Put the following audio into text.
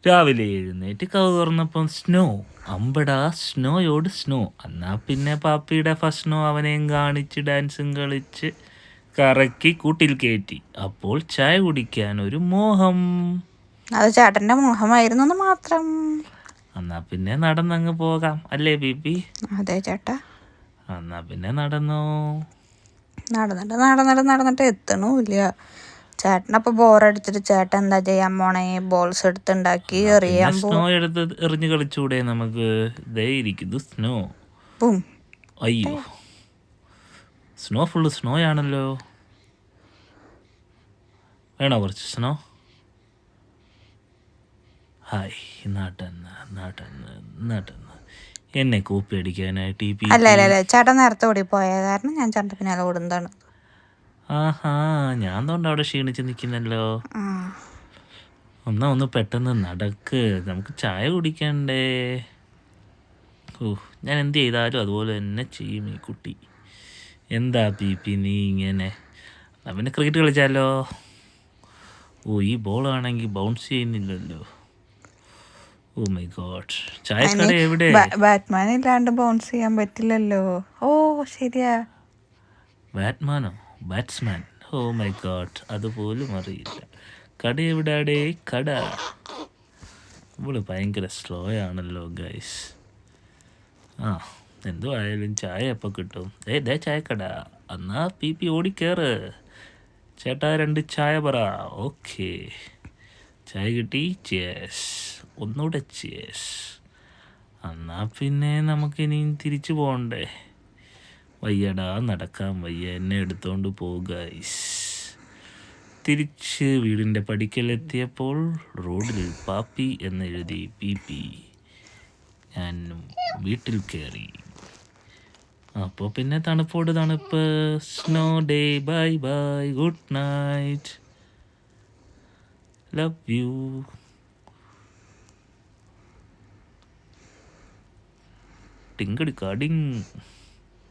രാവിലെ എഴുന്നേറ്റ് curve തുറന്നപ്പം snow. അമ്പടാ സ്നോയോട് snow. എന്നാ പിന്നെ പാപ്പിയുടെ ഫസ്റ്റ് അവനെയും കാണിച്ച് ഡാൻസും കളിച്ച് കറക്കി കൂട്ടിൽ കയറ്റി. അപ്പോൾ ചായ കുടിക്കാൻ ഒരു മോഹം. അത് ചേട്ടന്റെ മോഹമായിരുന്നു മാത്രം. എന്നാ പിന്നെ നടന്നങ്ങ് പോകാം അല്ലേ ബീബി? അതെ ചേട്ടാ. എന്നാ പിന്നെ നടന്നോ. നടന്നിട്ട് എത്തണമില്ല. ചേട്ടനപ്പൊ ബോറടിച്ചിട്ട് ചേട്ടൻ എന്താ ചെയ്യാൻ പോണേ? ബോൾസ് എടുത്തുണ്ടാക്കി എറിയാൻ സ്നോ എടുത്ത് എറിഞ്ഞു കളിച്ചൂടെ നമുക്ക്? ദേ ഇരിക്കുന്നു സ്നോ. ബും. അയ്യോ, സ്നോ ഫുള്ള് സ്നോ ആണല്ലോ. വേണോ കുറച്ച് സ്നോ? ഹായ്, നാട്ടെന്ന് എന്നെ കോപ്പി അടിക്കാനായിട്ട് ഈ അല്ല ചേട്ടൻ നേരത്തെ ഓടി പോയ കാരണം ഞാൻ ചേട്ടൻ പിന്നാലെ ഓടുന്നതാണ്. ആഹാ, ഞാൻ തോണ്ട് അവിടെ ക്ഷീണിച്ച് നിൽക്കുന്നല്ലോ. ഒന്ന് പെട്ടെന്ന് നടക്ക്, നമുക്ക് ചായ കുടിക്കണ്ടേ? ഞാൻ എന്ത് ചെയ്താലും അതുപോലെ തന്നെ ചെയ്യും ഈ കുട്ടി. എന്താ പി നീ ഇങ്ങനെ? പിന്നെ ക്രിക്കറ്റ് കളിച്ചാലോ? ഈ ബോളാണെങ്കിൽ ബൗൺസ് ചെയ്യുന്നില്ലല്ലോ. Oh my god. ചായക്കട എവിടെ? ബാറ്റ്മാൻ ഇല്ലാണ്ട് ബൗൺസ് ചെയ്യാൻ പറ്റില്ലല്ലോ. ഓ ശരിയാ. ബാറ്റ്മാനോ? ബാറ്റ്സ്മാൻ? ഓ മൈ ഗോഡ്, അതുപോലും അറിയില്ല. കട എവിടാടേ? കട. ഇവള് ഭയങ്കര സ്ലോ ആണല്ലോ ഗൈസ്. എന്തോ ആയാലും ചായ എപ്പോൾ കിട്ടും? ദേ ചായക്കട. എന്നാ പി ഓടിക്കേറ്. ചേട്ടാ 2 ചായ പറ. ഓക്കെ, ചായ കിട്ടി. ചേസ്. ഒന്നുകൂടെ ചേസ്. എന്നാ പിന്നെ നമുക്കിനി തിരിച്ചു പോകണ്ടേ? വയ്യടാ, നടക്കാൻ വയ്യ, എന്നെ എടുത്തോണ്ട് പോവുക. തിരിച്ച് വീടിൻ്റെ പടിക്കലെത്തിയപ്പോൾ റോഡിൽ പാപ്പി എന്നെഴുതി പി. ഞാൻ വീട്ടിൽ കയറി. അപ്പോൾ പിന്നെ തണുപ്പോട് തണുപ്പ്. Snow day. Bye bye, good night, love you. ടിങ്കടിക്കാടിങ്.